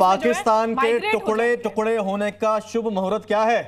पाकिस्तान के टुकड़े टुकड़े होने का शुभ मुहूर्त क्या है?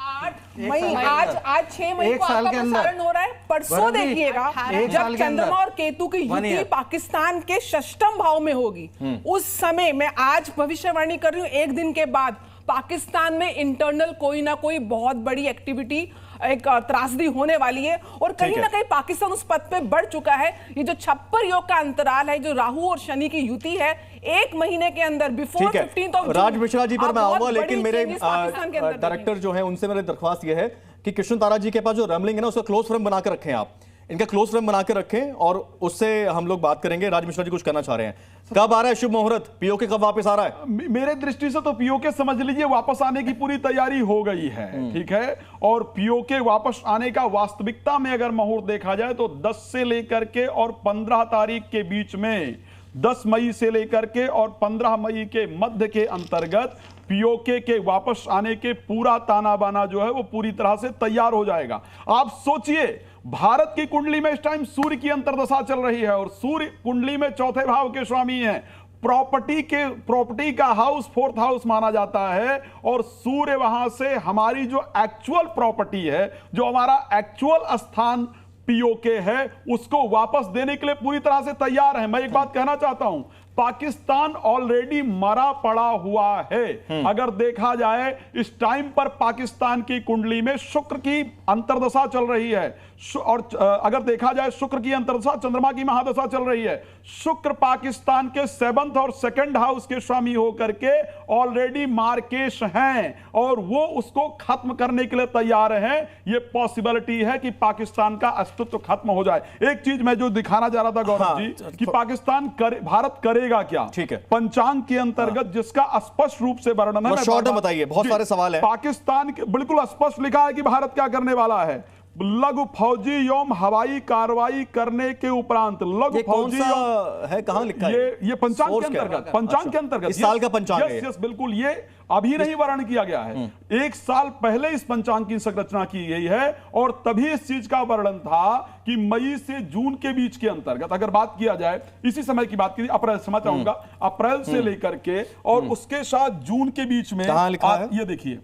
8 मई, आज 6 मई को आपका प्रसारण हो रहा है। परसों देखिएगा जब चंद्रमा और केतु की युति पाकिस्तान के षष्ठम भाव में होगी, उस समय मैं आज भविष्यवाणी कर रही हूँ, एक दिन के बाद पाकिस्तान में इंटरनल कोई ना कोई बहुत बड़ी एक्टिविटी, एक त्रासदी होने वाली है। और कहीं ना कहीं पाकिस्तान उस पथ पे बढ़ चुका है। ये जो छप्पर योग का अंतराल है, जो राहु और शनि की युति है, 1 महीने के अंदर बिफोर 15th ऑफ राज मिश्रा जी पर मैं आऊंगा, लेकिन मेरे डायरेक्टर जो है उनसे मेरी दरख्वास्त यह है कि कृष्ण तारा जी के पास जो रैमलिंग है ना, उसका क्लोज फ्रेम बनाकर रखें, आप इनका क्लोज फ्रेम बनाकर रखें और उससे हम लोग बात करेंगे। राज मिश्रा जी कुछ कहना चाह रहे हैं, कब आ रहा है शुभ मुहूर्त? पीओके कब वापस आ रहा है? मेरे दृष्टि से तो पीओके समझ लीजिए वापस आने की पूरी तैयारी हो गई है, ठीक है। और पीओके वापस आने का वास्तविकता में अगर मुहूर्त देखा जाए तो 10 से लेकर के और 15 तारीख के बीच में, 10 मई से लेकर के और 15 मई के मध्य के अंतर्गत पीओके के वापस आने के पूरा ताना बाना जो है वो पूरी तरह से तैयार हो जाएगा। आप सोचिए, भारत की कुंडली में इस टाइम सूर्य की अंतर्दशा चल रही है और सूर्य कुंडली में चौथे भाव के स्वामी हैं। प्रॉपर्टी का हाउस 4th हाउस माना जाता है और सूर्य वहां से हमारी जो एक्चुअल प्रॉपर्टी है, जो हमारा एक्चुअल स्थान पीओके है, उसको वापस देने के लिए पूरी तरह से तैयार है। मैं एक बात कहना चाहता हूं, पाकिस्तान ऑलरेडी मरा पड़ा हुआ है। अगर देखा जाए इस टाइम पर पाकिस्तान की कुंडली में शुक्र की अंतर्दशा चल रही है और अगर देखा जाए शुक्र की अंतर्दशा, चंद्रमा की महादशा चल रही है। शुक्र पाकिस्तान के 7th और 2nd हाउस के स्वामी होकर के ऑलरेडी मार्केश हैं और वो उसको खत्म करने के लिए तैयार हैं। ये पॉसिबिलिटी है कि पाकिस्तान का अस्तित्व खत्म हो जाए। एक चीज मैं जो दिखाना चाह रहा था गौरव जी, कि पाकिस्तान भारत करेगा क्या, ठीक है, पंचांग के अंतर्गत जिसका स्पष्ट रूप से वर्णन है, शॉर्ट में बताइए, बहुत सारे सवाल हैं। पाकिस्तान बिल्कुल स्पष्ट लिखा है कि भारत क्या करने वाला है। लघु फौजी एवं हवाई कार्रवाई करने के उपरांत लघु फौजी है, कहां लिखा है? ये पंचांग के अंतर्गत, पंचांग के अंतर्गत इस साल का पंचांग है। यस, बिल्कुल, ये अभी नहीं वर्णन किया गया है। 1 साल पहले इस पंचांग की संरचना की गई है और तभी इस चीज का वर्णन था कि मई से जून के बीच के अंतर्गत, अगर बात किया जाए इसी समय की बात की, अप्रैल समझ चाहूंगा, अप्रैल से लेकर के और उसके साथ जून के बीच में, ये देखिए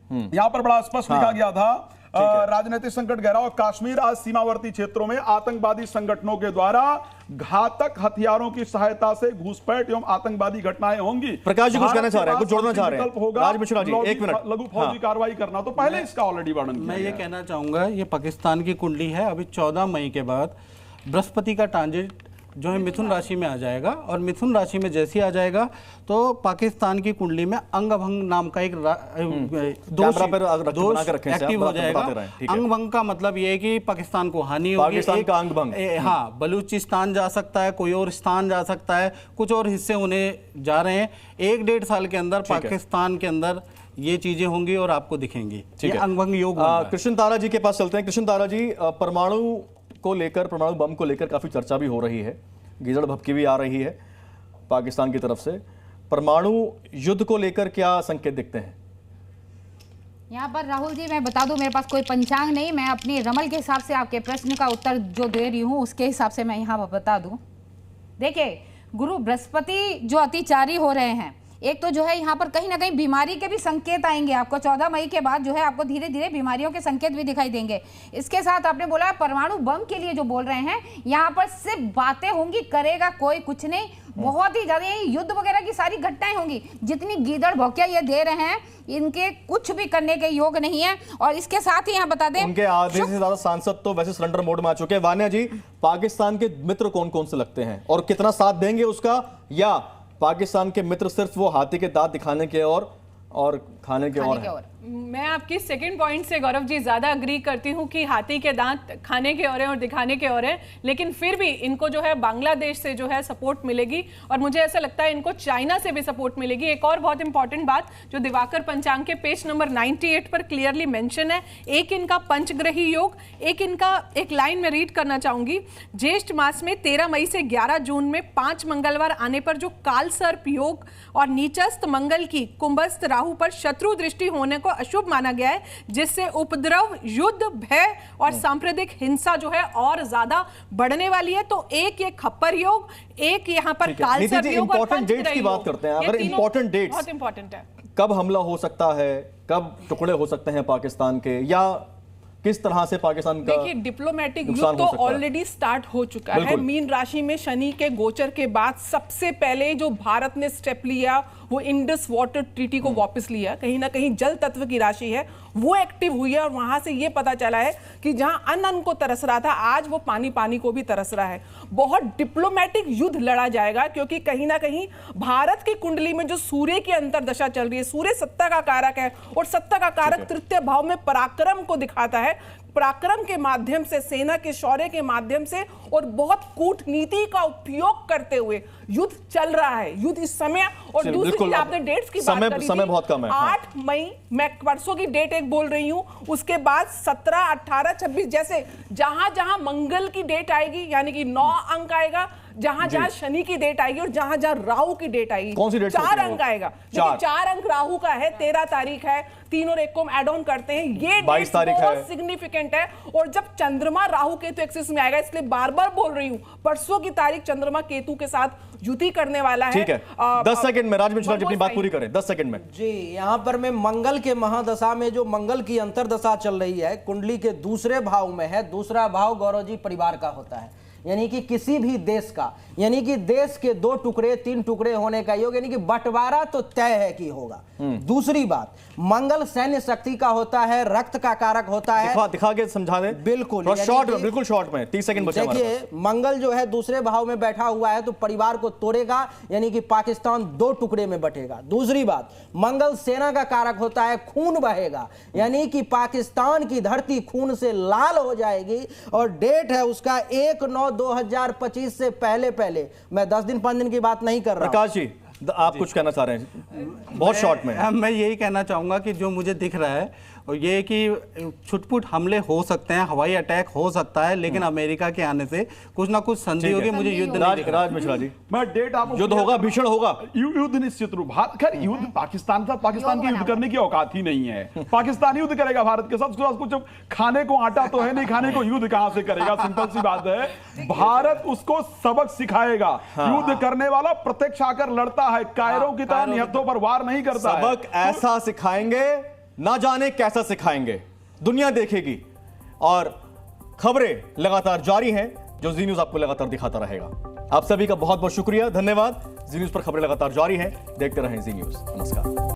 यहां पर बड़ा स्पष्ट लिखा गया था, राजनीतिक संकट गहरा और कश्मीर आज सीमावर्ती क्षेत्रों में आतंकवादी संगठनों के द्वारा घातक हथियारों की सहायता से घुसपैठ एवं आतंकवादी घटनाएं होंगी। प्रकाश जी कुछ कहना चाह रहे हैं, कुछ जोड़ना चाह रहे हैं? राज मिश्रा जी, 1 मिनट। लघु फौजी कार्रवाई करना तो पहले इसका ऑलरेडी वर्णन मैं ये कहना चाहूंगा, ये पाकिस्तान की कुंडली है। अभी 14 मई के बाद बृहस्पति का ट्रांजिट जो है मिथुन राशि में आ जाएगा और मिथुन राशि में जैसे आ जाएगा तो पाकिस्तान की कुंडली में अंगभंग नाम का एक दोष एक्टिव हो जाएगा। अंगभंग का मतलब ये है कि पाकिस्तान को हानि होगी, पाकिस्तान का अंगभंग। हाँ, बलूचिस्तान जा सकता है, कोई और स्थान जा सकता है, कुछ और हिस्से होने जा रहे हैं। 1-1.5 साल के अंदर पाकिस्तान के अंदर ये चीजें होंगी और आपको दिखेंगी। अंगभंग योग। कृष्ण तारा जी के पास चलते हैं। कृष्ण तारा जी, परमाणु को लेकर, परमाणु बम को लेकर काफी चर्चा भी हो रही है, गीदड़ भभकी भी आ रही है पाकिस्तान की तरफ से। परमाणु युद्ध को लेकर क्या संकेत दिखते हैं? यहाँ पर राहुल जी मैं बता दूं, मेरे पास कोई पंचांग नहीं, मैं अपनी रमल के हिसाब से आपके प्रश्न का उत्तर जो दे रही हूँ उसके हिसाब से मैं यहाँ बता दूं। देखिए, गुरु बृहस्पति जो अतिचारी हो रहे हैं, एक तो जो है यहाँ पर कहीं ना कहीं बीमारी के भी संकेत आएंगे आपको। 14 मई के बाद जो है आपको धीरे धीरे बीमारियों के संकेत भी दिखाई देंगे। इसके साथ आपने बोला परमाणु बम के लिए जो बोल रहे हैं, यहाँ पर सिर्फ बातें होंगी, करेगा कोई कुछ नहीं। बहुत ही ज्यादा युद्ध वगैरह की सारी घटनाएं होंगी। जितनी गीदड़ भौंकिया ये दे रहे हैं, इनके कुछ भी करने के योग नहीं है। और इसके साथ ही यहाँ बता दें, उनके आधे से ज्यादा सांसद तो वैसे सरेंडर मोड में आ चुके हैं। वान्या जी, पाकिस्तान के मित्र कौन कौन से लगते हैं और कितना साथ देंगे उसका, या पाकिस्तान के मित्र सिर्फ वो हाथी के दांत दिखाने के और खाने के और? मैं आपकी सेकंड पॉइंट से गौरव जी ज्यादा अग्री करती हूँ कि हाथी के दांत खाने के और हैं और दिखाने के और हैं, लेकिन फिर भी इनको जो है बांग्लादेश से जो है सपोर्ट मिलेगी और मुझे ऐसा लगता है इनको चाइना से भी सपोर्ट मिलेगी। एक और बहुत इंपॉर्टेंट बात जो दिवाकर पंचांग के पेज नंबर 98 पर क्लियरली मेंशन है, एक इनका पंचग्रही योग, एक इनका एक लाइन में रीड करना चाहूंगी। ज्येष्ठ मास में 13 मई से 11 जून में 5 मंगलवार आने पर जो काल सर्प योग और नीचस्थ मंगल की कुंभस्थ राहु पर शत्रु दृष्टि होने को अशुभ माना गया है, जिससे उपद्रव, युद्ध, भय और सांप्रदायिक हिंसा जो है और ज्यादा बढ़ने वाली है। तो एक ये खप्पर योग, एक यहाँ पर कालसर्प योग और इंपॉर्टेंट डेट्स की बात करते हैं। अगर इंपॉर्टेंट डेट्स बहुत इंपॉर्टेंट है, कब हमला हो सकता है, कब टुकड़े हो सकते हैं पाकिस्तान के, या किस तरह से पाकिस्तान का देखिए डिप्लोमेटिक युद्ध तो ऑलरेडी स्टार्ट हो चुका है। मीन राशि में शनि के गोचर के बाद सबसे पहले जो भारत ने स्टेप लिया वो इंडस वाटर ट्रीटी को वापस लिया। कहीं ना कहीं जल तत्व की राशि है वो एक्टिव हुई है और वहां से ये पता चला है कि जहां अन्न को तरस रहा था, आज वो पानी पानी को भी तरस रहा है। बहुत डिप्लोमेटिक युद्ध लड़ा जाएगा, क्योंकि कहीं ना कहीं भारत की कुंडली में जो सूर्य की अंतर्दशा चल रही है, सूर्य सत्ता का कारक है और सत्ता का कारक तृतीय भाव में पराक्रम को दिखाता है। पराक्रम के माध्यम से, सेना के शौर्य के माध्यम से और बहुत कूटनीति का उपयोग करते हुए युद्ध चल रहा है। युद्ध इस समय, और दूसरी चीज आपने डेट्स की बात करी थी, समय बहुत कम है। 8 मई, मैं परसों की डेट एक बोल रही हूं, उसके बाद 17, 18, 26 जैसे जहां जहां मंगल की डेट आएगी, यानी कि 9 अंक आएगा, जहां जहां शनि की डेट आएगी और जहां जहां राहु की डेट आएगी, कौन सी डेट? 4 अंक आएगा। 4 अंक राहु का है, 13 तारीख है, 3 और 1 को ऐड ऑन करते हैं, ये 22 तारीख है, बहुत सिग्निफिकेंट है। और जब चंद्रमा राहु केतु एक्सिस में आएगा, इसलिए बार बार बोल रही हूं, परसों की तारीख चंद्रमा केतु के साथ युति करने वाला है। ठीक है, 10 सेकंड में राज मिश्रा जी अपनी बात पूरी करें, 10 सेकंड में। जी, यहाँ पर मैं मंगल के महादशा में, जो मंगल की अंतरदशा चल रही है, कुंडली के दूसरे भाव में है। दूसरा भाव गौरव जी परिवार का होता है, यानी कि किसी भी देश का, यानी कि देश के 2 टुकड़े 3 टुकड़े होने का योग, यानी कि बंटवारा तो तय है कि होगा। दूसरी बात, मंगल सैन्य शक्ति का होता है, रक्त का कारक होता है। दिखा के समझा दे बिल्कुल शॉर्ट में, बिल्कुल शॉर्ट में, 30 सेकंड बचे हमारे पास। देखिए, मंगल जो है दूसरे भाव में बैठा हुआ है तो परिवार को तोड़ेगा, यानी कि पाकिस्तान 2 टुकड़े में बटेगा। दूसरी बात, मंगल सेना का कारक होता है, खून बहेगा, यानी कि पाकिस्तान की धरती खून से लाल हो जाएगी। और डेट है उसका 1/9/2025 से पहले। मैं 10 दिन 5 दिन की बात नहीं कर रहा। प्रकाश जी, आप कुछ कहना चाह रहे हैं बहुत शॉर्ट में? मैं यही कहना चाहूंगा कि जो मुझे दिख रहा है और ये कि छुटपुट हमले हो सकते हैं, हवाई अटैक हो सकता है, लेकिन अमेरिका के आने से कुछ ना कुछ संधि होगी। मुझे युद्ध नहीं दिख रहा। राज मिश्रा जी, मैं डेट आपको, युद्ध होगा, भीषण होगा, युद्ध निश्चित रूप। खैर युद्ध पाकिस्तान था, पाकिस्तान की युद्ध करने की औकात ही नहीं है। पाकिस्तान युद्ध करेगा भारत के साथ, कुछ खाने को आटा तो है नहीं, खाने को युद्ध कहां से करेगा? सिंपल सी बात है, भारत उसको सबक सिखाएगा। युद्ध करने वाला प्रत्यक्ष आकर लड़ता है, कायरों की तरह निहत्थों पर वार नहीं करता। सबक ऐसा सिखाएंगे, ना जाने कैसा सिखाएंगे, दुनिया देखेगी। और खबरें लगातार जारी हैं, जो जी न्यूज आपको लगातार दिखाता रहेगा। आप सभी का बहुत बहुत शुक्रिया, धन्यवाद। जी न्यूज पर खबरें लगातार जारी हैं, देखते रहें जी न्यूज। नमस्कार।